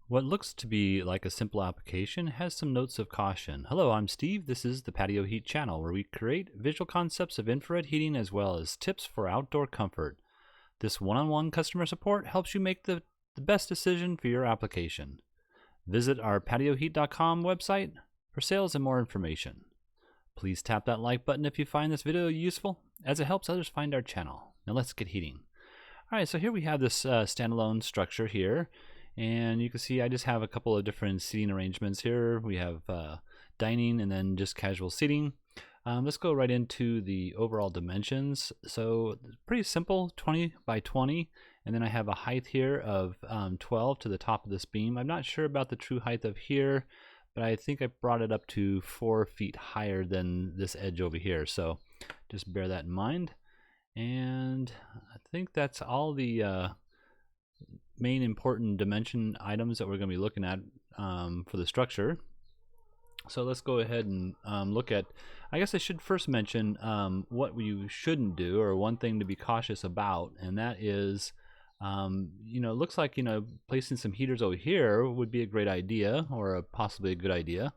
What looks to be like a simple application has some notes of caution. Hello, I'm Steve. This is the Patio Heat channel, where we create visual concepts of infrared heating as well as tips for outdoor comfort. This one-on-one customer support helps you make the best decision for your application. Visit our patioheat.com website for sales and more information. Please tap that like button if you find this video useful, as it helps others find our channel. Now let's get heating. All right, so here we have this standalone structure here. And you can see I just have a couple of different seating arrangements here. We have dining and then just casual seating. Let's go right into the overall dimensions. So pretty simple, 20 by 20. And then I have a height here of 12 to the top of this beam. I'm not sure about the true height of here, but I think I brought it up to 4 feet higher than this edge over here. So just bear that in mind. And I think that's all the main important dimension items that we're going to be looking at for the structure. So let's go ahead and look at, I guess I should first mention what you shouldn't do, or one thing to be cautious about, and that is it looks like placing some heaters over here would be a great idea, or possibly a good idea,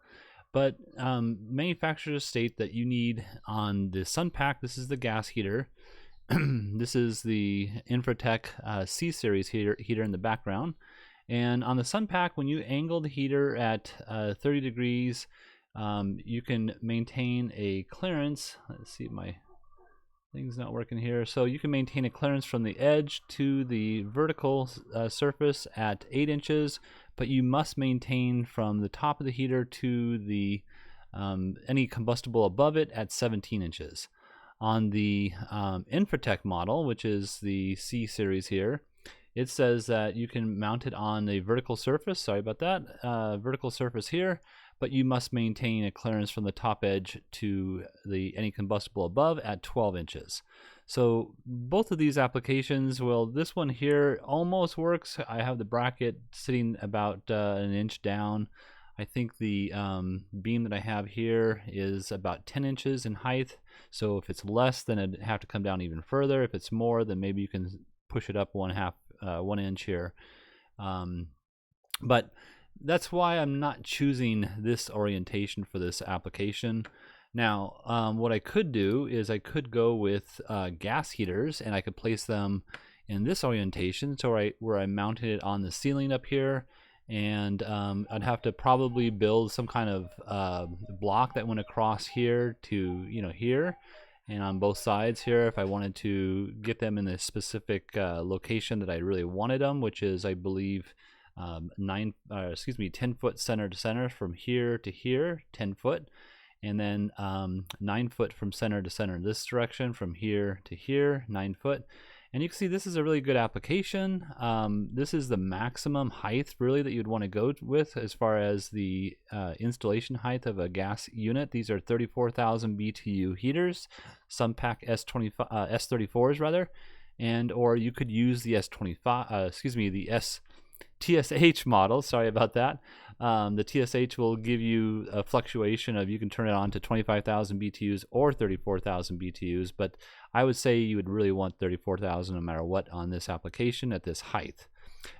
but manufacturers state that you need on the Sun Pack, this is the gas heater. This is the Infratech C series heater in the background, and on the Sun Pack, when you angle the heater at 30 degrees, you can maintain a clearance. Let's see, my thing's not working here. So you can maintain a clearance from the edge to the vertical surface at 8 inches, but you must maintain from the top of the heater to the any combustible above it at 17 inches. On the Infratech model, which is the C series here, it says that you can mount it on a vertical surface, sorry about that, vertical surface here, but you must maintain a clearance from the top edge to the any combustible above at 12 inches. So both of these applications, well, this one here almost works. I have the bracket sitting about an inch down. I think the beam that I have here is about 10 inches in height. So if it's less, then it'd have to come down even further. If it's more, then maybe you can push it up 1 inch here. But that's why I'm not choosing this orientation for this application. Now, what I could do is I could go with gas heaters, and I could place them in this orientation, so where I mounted it on the ceiling up here. And I'd have to probably build some kind of block that went across here to here, and on both sides here, if I wanted to get them in the specific location that I really wanted them, which is, I believe, 10 foot center to center from here to here, 10 foot, and then 9 foot from center to center in this direction, from here to here, 9 foot. And you can see this is a really good application. This is the maximum height really that you'd want to go with as far as the installation height of a gas unit. These are 34,000 BTU heaters, Sun Pack S34s rather, and or you could use the the TSH model. Sorry about that. The TSH will give you a fluctuation of, you can turn it on to 25,000 BTUs or 34,000 BTUs, but I would say you would really want 34,000 no matter what on this application at this height.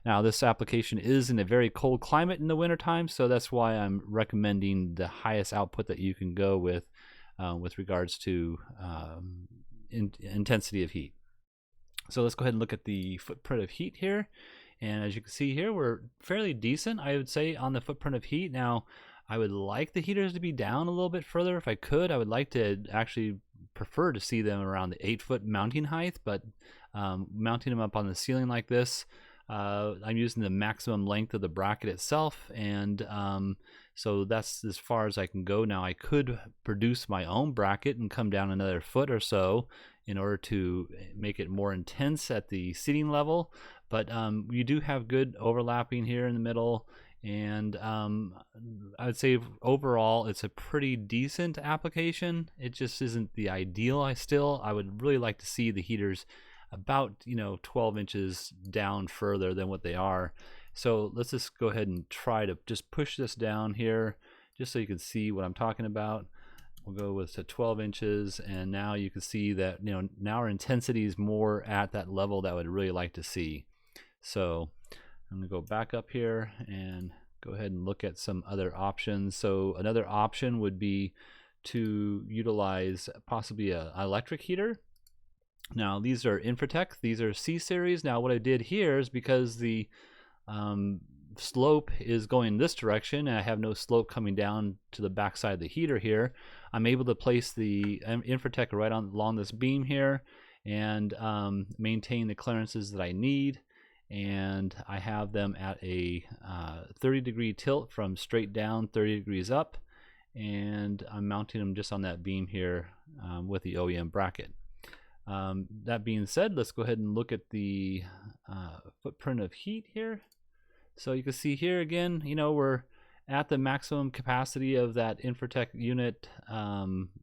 Now, this application is in a very cold climate in the wintertime, so that's why I'm recommending the highest output that you can go with regards to intensity of heat. So let's go ahead and look at the footprint of heat here. And as you can see here, we're fairly decent, I would say, on the footprint of heat. Now, I would like the heaters to be down a little bit further if I could. I would like to actually prefer to see them around the 8-foot mounting height, but mounting them up on the ceiling like this, I'm using the maximum length of the bracket itself, and so that's as far as I can go. Now, I could produce my own bracket and come down another foot or so in order to make it more intense at the seating level, but you do have good overlapping here in the middle, and I would say overall it's a pretty decent application. It just isn't the ideal. I would really like to see the heaters about 12 inches down further than what they are. So let's just go ahead and try to just push this down here just so you can see what I'm talking about. We'll go with 12 inches, and now you can see that now our intensity is more at that level that I would really like to see. So I'm going to go back up here and go ahead and look at some other options. So another option would be to utilize possibly an electric heater. Now these are Infratech, these are C series. Now what I did here is because the slope is going this direction and I have no slope coming down to the back side of the heater here, I'm able to place the Infratech right along this beam here and maintain the clearances that I need. And I have them at a 30-degree tilt from straight down, 30 degrees up, and I'm mounting them just on that beam here with the OEM bracket. That being said, let's go ahead and look at the footprint of heat here. So you can see here again, you know, we're at the maximum capacity of that Infratech unit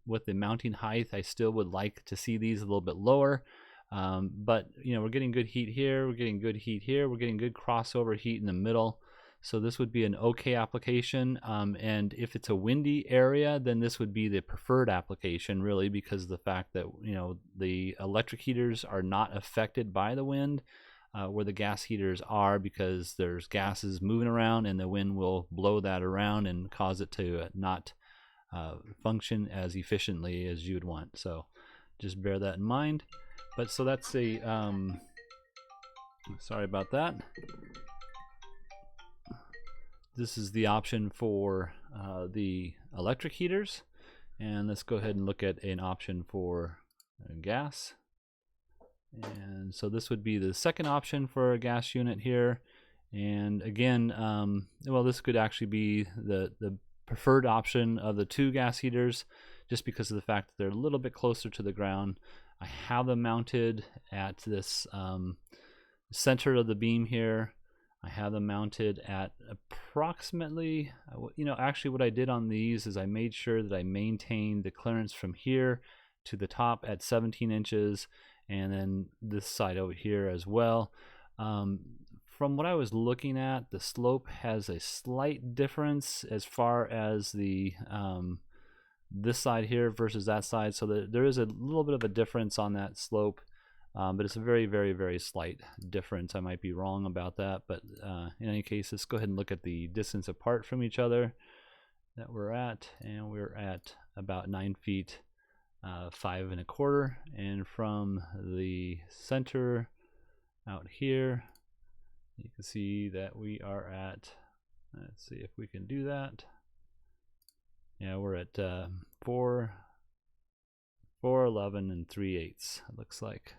with the mounting height. I still would like to see these a little bit lower. But you know, we're getting good heat here, we're getting good heat here, we're getting good crossover heat in the middle. So this would be an okay application. And if it's a windy area, then this would be the preferred application, really, because of the fact that, you know, the electric heaters are not affected by the wind, where the gas heaters are, because there's gases moving around and the wind will blow that around and cause it to not function as efficiently as you'd want. So just bear that in mind. But so that's a, sorry about that. This is the option for the electric heaters. And let's go ahead and look at an option for gas. And so this would be the second option for a gas unit here. And again, well, this could actually be the preferred option of the two gas heaters, just because of the fact that they're a little bit closer to the ground. I have them mounted at this center of the beam here. I have them mounted at approximately, you know, actually what I did on these is I made sure that I maintained the clearance from here to the top at 17 inches, and then this side over here as well. From what I was looking at, the slope has a slight difference as far as the this side here versus that side, so that there is a little bit of a difference on that slope, but it's a very, very, very slight difference. I might be wrong about that, but in any case, let's go ahead and look at the distance apart from each other that we're at, and we're at about 9 feet 5 1/4, and from the center out here, you can see that we are at, let's see if we can do that. Yeah, we're at 411 3/8, it looks like.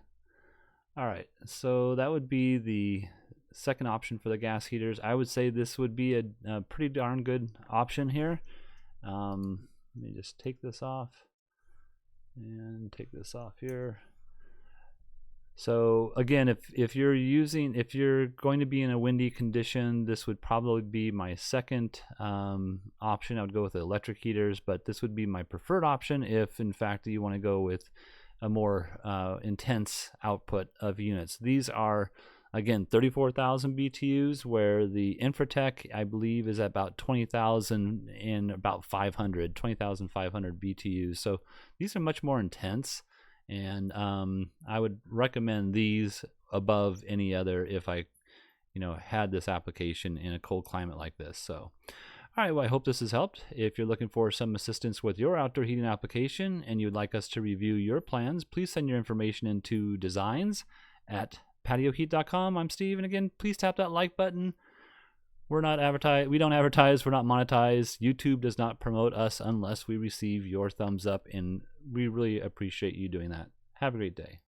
All right, so that would be the second option for the gas heaters. I would say this would be a pretty darn good option here. Let me just take this off and take this off here. So again, if you're going to be in a windy condition, this would probably be my second option. I would go with the electric heaters, but this would be my preferred option if in fact you want to go with a more intense output of units. These are, again, 34,000 BTUs, where the Infratech, I believe, is at about 20,000 and about 20,500 BTUs. So these are much more intense. And I would recommend these above any other if I, you know, had this application in a cold climate like this. So, all right, well, I hope this has helped. If you're looking for some assistance with your outdoor heating application and you'd like us to review your plans, please send your information into designs@patioheat.com. I'm Steve, and again, please tap that like button. We don't advertise, we're not monetized. YouTube does not promote us unless we receive your thumbs up, and we really appreciate you doing that. Have a great day.